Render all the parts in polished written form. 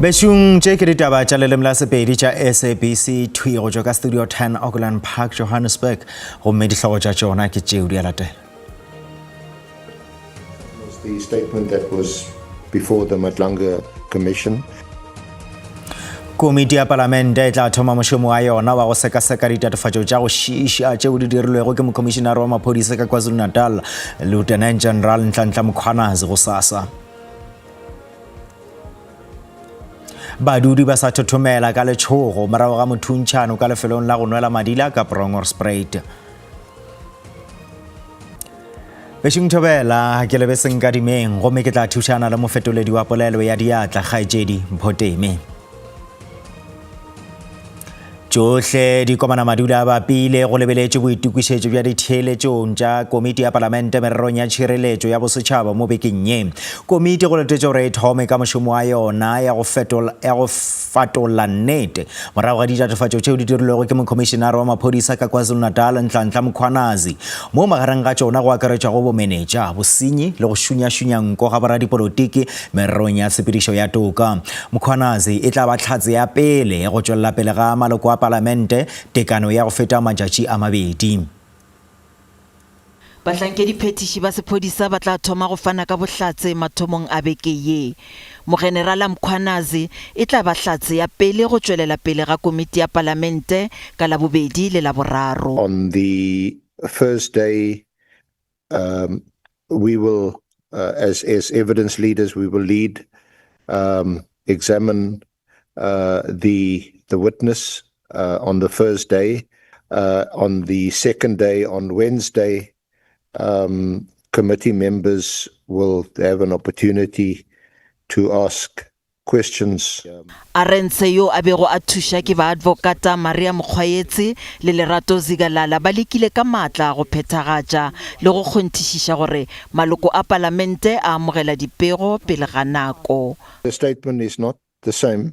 Beshung tše ke ditaba tša leleme la Sepedi tša SABC 2 go tšwa ka Studio 10 Auckland Park, Johannesburg. Gomme dihlogo tša tšona ke tšeo di a latela. The statement that was before the Madlanga Commission. Komiti ya Palamente e tla thoma mošomo wa yona wa go sekaseka ditatofatšo tša go šiša tšeo di dirilwego ke mokomišenare wa maphodisa ka KwaZulu-Natal, Lieutenant General Nhlanhla Mkhwanazi go SASSA. Badudi ba sa thothomela ka letšhogo morago ga mothuntšhano ka lefelong la go nwela madila ka Bronkhorstspruit. Bešung Thobela ke lebeseng ka dimeng gomme ke tla thušana le mofetoledi wa polelo ya diatla Kgaetšedi Mphoteme. Tšohle di komana madula ba pile go lebeletše boitukišetšo bja ditheeletšong tša komiti ya Palamente mererong ya tšhireletšo ya bosetšhaba mo bekeng ye. Komiti go letetše gore e thome ka mošomo wa yona ya go fatola nnete morago ga ditatofatšo tšeo di dirilwego ke mokomišenare wa maphodisa ka KwaZulu-Natal Nhlanhla Mkhwanazi mo magareng ga tšona go akaretša go bomenetša bosenyi le go šunya nko ga boradipolotiki mererong ya tshepedišo ya toka. Mkhwanazi e tla ba tlhatse ya pele go tšwelela pele ga maloko a Palamente tekano ya go feta matšatši a mabedi. Bahlankedi phetiši ba sephodisa ba tla thoma go fana ka bohlatse mathomong a beke ye. Mogenerala Mkhwanazi e tla ba hlatse ya pele go tšwelela pele ga komiti ya Palamente ka la bobedi le la boraro. On the first day, we will, as evidence leaders, we will lead, examine the witness on the first day. On the second day, on Wednesday, committee members will have an opportunity to ask questions. Arentse yo a bego a thuša ke ba advocata Maria Mokgwaetsi le Lerato Zigalala ba lekile ka matla go phethagatša le go kgonthišiša gore maloko a Palamente a amogela dipego pele ga nako. The statement is not the same.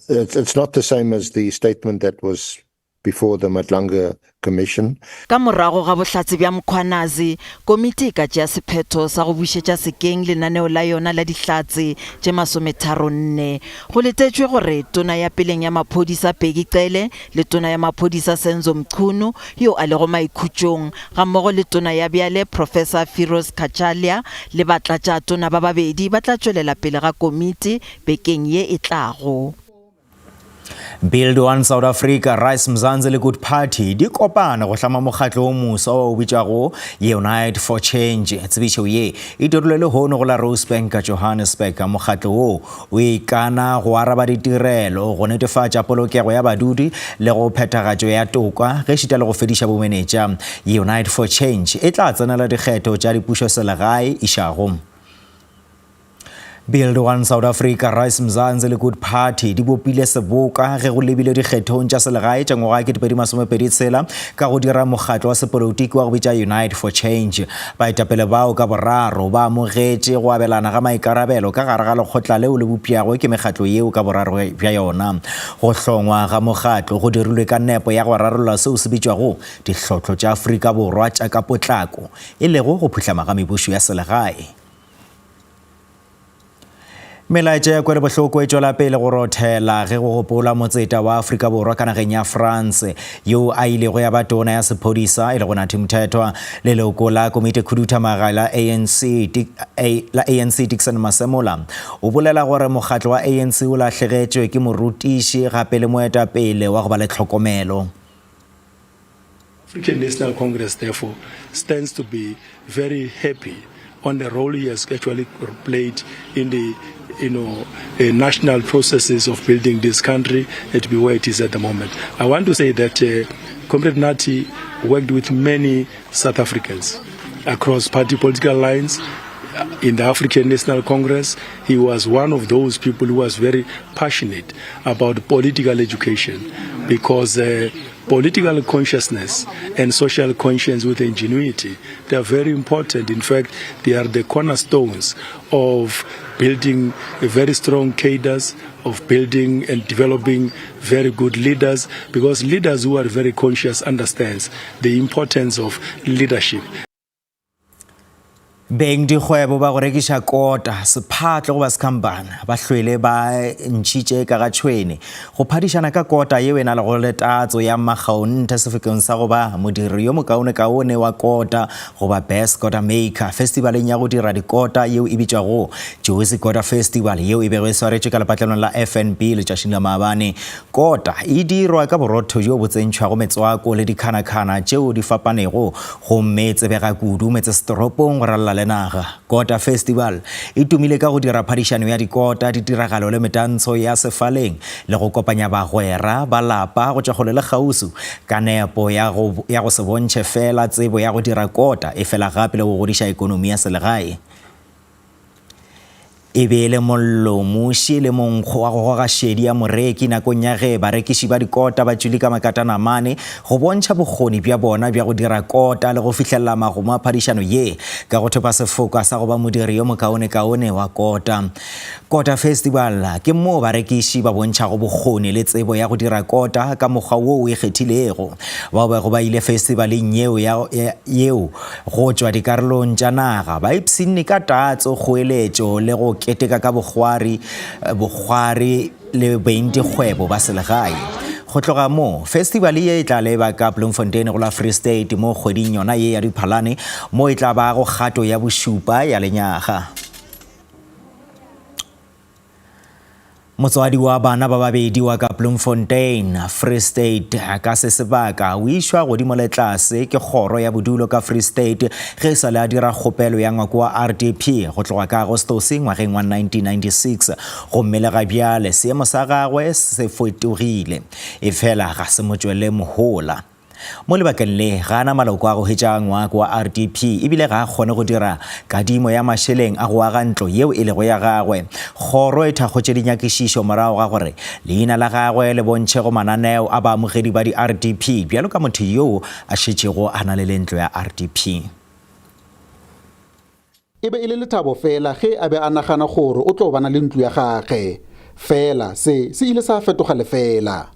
It's not the same as the statement that was before the Madlanga Commission. Ka morago ga bohlatse bja Mkhwanazi, komiti ka tšea sephetho sa go bušetša sekeng lenaneo la yona la dihlatse tše 34. Go letetšwe gore tona ya peleng ya maphodisa Peggy Cele le tona ya maphodisa Senzo Mchunu yo a lego maikhutšong ga mmogo le tona ya bjale Professor Firoz Kachalia le batlatša tona ba babedi ba tla tšwelela pele ga komiti bekeng ye e tlago. Build One South Africa, Rice Mzansi le Good Party di kopana go hlama mokgatlo o moso o bitšago Unite for Change. Tsebišo ye e dirilwe le hono go la Rosebank ka Johannesburg. Mokgatlo o ikana go araba ditirelo go netefatša polokego ya badudi le go phethagatšo ya toka ge šita le go fediša bomenetša. Unite for Change e tla tsenela dikgetho tša dipušo selegae išago. Build One South Africa, Rice Mzansi le Good Party di bopile seboka ge go lebile dikgethong tša selegae tša ngwaga ke 2026 ka go dira mokgatlo wa sepolotiki wa go bitša Unite for Change. Baetapele bao ka boraro ba amogetše go abelana ga maikarabelo ka gare ga lekgotla leo le bopiago ke mekgatlo yeo ka boraro bja yona. Go hlongwa ga mokgatlo go dirilwe ka nepo ya go rarolla seo se bitšwago dihlotlo tša Afrika Borwa tša ka potlako e lego go phuhlama ga mebušo ya selegae. Melaetša ya kwele bohloko e tšwela pele go rothela ge go gopola motseta wa Afrika Borwa ka nageng ya France yo a ilego ya ba tona ya sephodisa e le go Nathi Mthethwa le leloko la komiti khuduthamaga la ANC Dickson Masemola o bolela gore mokgatlo wa ANC o lahlegetšwe ke morutiši gape le moetapele wa go ba le tlhokomelo. African National Congress therefore stands to be very happy on the role he has actually played in the national processes of building this country to be where it is at the moment. I want to say that Comrade Nathi worked with many South Africans across party political lines. In the African National Congress, he was one of those people who was very passionate about political education because political consciousness and social conscience with ingenuity, they are very important. In fact, they are the cornerstones of building a very strong cadres, of building and developing very good leaders, because leaders who are very conscious understands the importance of leadership. Beng dikgwebo ba go rekiša kota sephatlo go ba sekhampana ba hlwele ba ntšhitše ka ga tšhwene go phadišana ka kota yeo e na le go letatso ya Makgaontha sefokeng sa go ba modiri yo mokaone-kaone wa kota go ba Best Kota Maker festivaleng ya go dira dikota yeo e bitšwago Jozi Kota Festival yeo e bego e swaretše ka lepatlanong la FNB letšatšing la maabane. Kota e dirwa ka borotho jo bo tsentšhwago metswako le dikhana-khana tšeo di fapanego gomme tsebega kudu metsesetoropong go ralla naga. Kota Festival e tumile ka go dira phadišano ya dikota ditiragalo le metantsho ya sefaleng le go kopanya bagwera ba lapa go tša kgole le kgausu ka nepo ya go se bontšhe fela tsebo ya go dira kota e fela gape le go godiša ekonomi ya selegae. E be le mollo moši le monkgo wa go goga šedi ya moreki nakong ya ge barekiši ba dikota ba tšwele ka makatanamane go bontšha bokgoni bja bona bja go dira kota le go fihlelela magomo a phadišano ye ka go thopa sefoka sa go ba modiri yo mokaone-kaone wa kota. Kota Festival ke moo barekiši ba bontšhago bokgoni le tsebo ya go dira kota ka mokgwa wo o ikgethilego. Bao ba go ba ile festivaleng yeo go tšwa dikarolong tša naga ba ipshinne ka tatso kgoeletšo le go keteka ka bogwari le beng dikgwebo ba selegae. Go tloga mo festival ye e tla leba ka Bloemfontein go la Free State mo kgweding yona ye ya Diphalane mo e tla ba go kgato ya bošupa ya lenyaga. Motswadi wa bana ba babedi wa ka Bloemfontein Free State ka se sebaka o išwa godimo le tlase ke kgoro ya bodulo ka Free State ge sa le a dira kgopelo ya ngwako wa RDP go tloga ka Agostose ngwageng wa 1996 gomme le ga bjale seemo sa gagwe se fetogile e fela ga se mo tšwele mohola. Mo lebakeng le gana maloko a go hetša ngwako wa RDP ebile ga a kgone go dira kadimo ya mašeleng a go aga ntlo yeo e lego ya gagwe. Kgoro e thakgotše dinyakišišo morago ga gore leina la gagwe le bontšhe go mananeo a baamogedi ba di RDP bjalo ka motho yo a šetšego a na le ntlo ya RDP. E be e le lethabo fela ge a be a nagana gore o tlo bana le ntlo ya gagwe fela se ile sa fetoga le fela.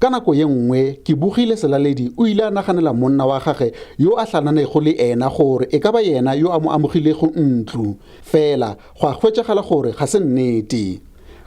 Ka nako ye nngwe ke bogile Selaledi o ile a naganela monna wa gagwe yo a tlhananego le ena gore e ka ba yena yo a mo amogilego ntlo fela go a hwetšagala gore ga se nnete.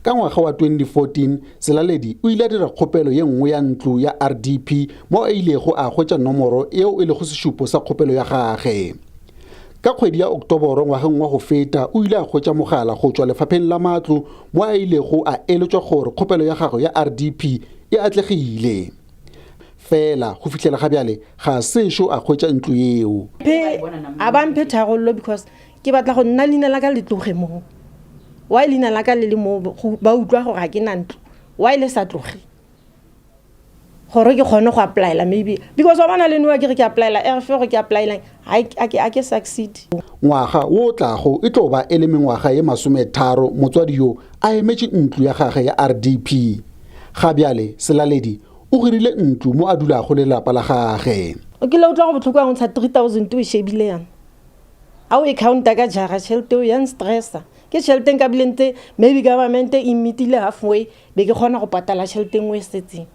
Ka ngwaga wa 2014 Selaledi o ile a dira kgopelo ye nngwe ya ntlo ya RDP mo a ilego a hwetša nomoro eo e lego sešupo sa kgopelo ya gagwe. Ka kgwedi ya Oktoboro ngwageng wa go feta o ile a hwetša mogala go tšwa lefapheng la matlo mo a ilego a eletšwa gore kgopelo ya gagwe ya RDP e atlegile fela go fihlela ga bjale ga sešo a hwetša ntlo yeo. A ba mphe tharollo because ke batla go nna leina la ka le tloge moo. Why leina la ka le le moo ba utlwa gore ga ke na ntlo. Why le sa tloge? Gore ke kgone go applyela maybe because wa bana le nwa ke re ke applyela RF gore ke applyela a ke succeed. Ngwaga wo tlago e tlo ba e le mengwaga ye 30 motswadi yo a emetše ntlo ya gagwe ya RDP. Ga bjale Selaledi o girile ntlo mo a dulago le lapa la gagwe. O ke le utlwa go botlhoko go ntsha 3000 to e shebile yana. A o e counta ka jara tšhelete o yang stressa. Ke tšhelete nka bilente maybe government e mitile halfway be ke kgona go patala tšhelete nngwe e setseng.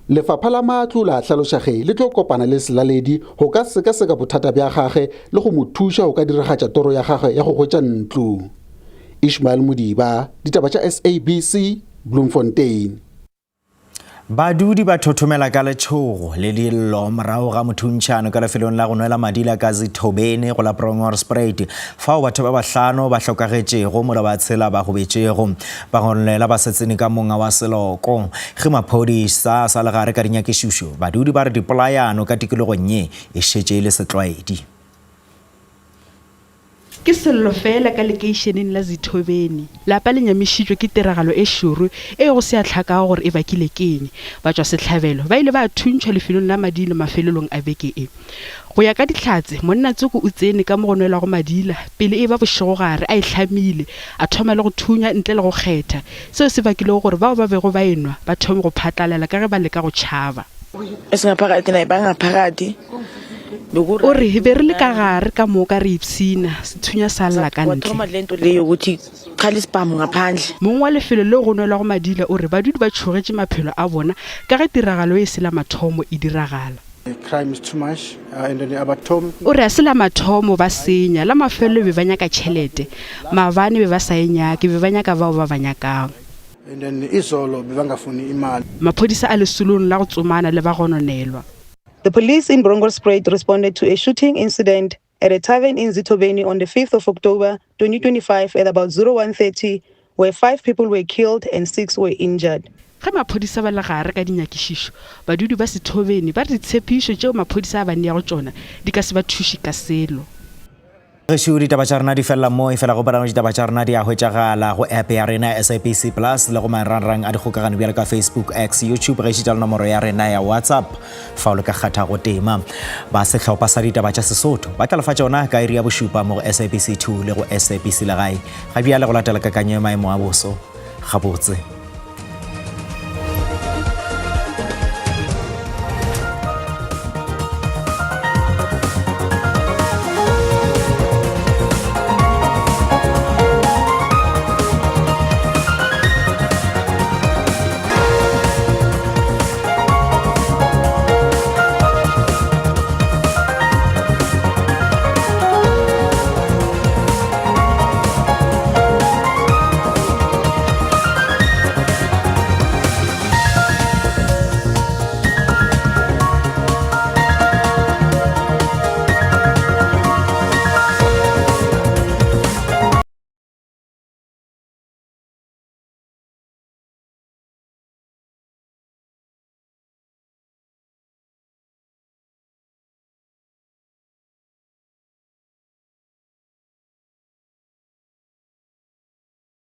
Lefapha la matlo la tlhalošage le tlo kopana le Selaledi go ka sekaseka bothata bja gagwe le go mo thuša go ka diragatša toro ya gagwe ya go hwetša ntlo. Ishmael Modiba, ditaba tša SABC, Bloemfontein. Badudi ba thothomela ka letšhogo le dillo morago ga mothuntšhano ka lefelong la go nwela madila ka Zithobeni go la Bronkhortspruit fao batho ba bahlano ba hlokagetšego mola ba tshela ba gobetšego ba gonlela ba setsene ka monga wa seloko ge maphodisa sa legare ka dinyakišišo badudi ba re dipolayano ka tikologong ye e šetše le setlwaedi. Ke sello fela ka lekeišeneng la Zithobeni lapa le nyamišitšwe ke tiragalo e šoro e go se a tlhakago gore e bakile keng ba tšwa setlhabelo ba ile ba thuntšhwa lefelong la madila mafelelong a beke e go ya ka dihlatse monnatsoko o tsene ka mo go nwela go madila pele e ba bošegogare a e hlamile a thoma le go thunya ntle le go kgetha seo se bakile gore bao ba bego ba enwa ba thome go phatlalela ka ge ba leka go tšhaba. Esingaphakathi naye bangaphakathi o re be re le ka gare ka moo ka re ipsina sethunya sa lla ka ntle. Mongwe wa lefelo le go nwela go madila o re badudi ba tšhogetše maphelo a bona ka ge tiragalo e se la mathomo e diragala. Crime is too much, and then abatom. o re a se la mathomo ba senya la mafelo be ba nyaka tšhelete maabane be ba sa e nyake be ba nyaka bao ba ba nyakang And then izolo bebangafuni imali. maphodisa a lesolong la go tsomana le ba gononelwa. The police in Bronkhorstspruit responded to a shooting incident at a tavern in Zitobeni on the 5th of October 2025 at about 01:30, where 5 people were killed and 6 were injured. Ge maphodisa ba le gare ka dinyakišišo badudi ba Sethobeni ba re ditshepišo tšeo maphodisa a ba neago tšona di ka se ba thuši ka selo. gešo ditaba tša rena di felela mo e fela go parang ditaba tša rena di a hwetšagala go app ya rena SABC Plus le go marangrang a dikgokagano bjale ka Facebook, X, YouTube ge šita le nomoro ya rena ya WhatsApp fa o le ka kgatha go tema ba sehlopha sa ditaba tša Sesotho ba tla lefa tšona ka iri ya bošupa mo go SABC 2 le go SABC Legae ga bjale go latela kakanyo ya maemo a boso gabotse.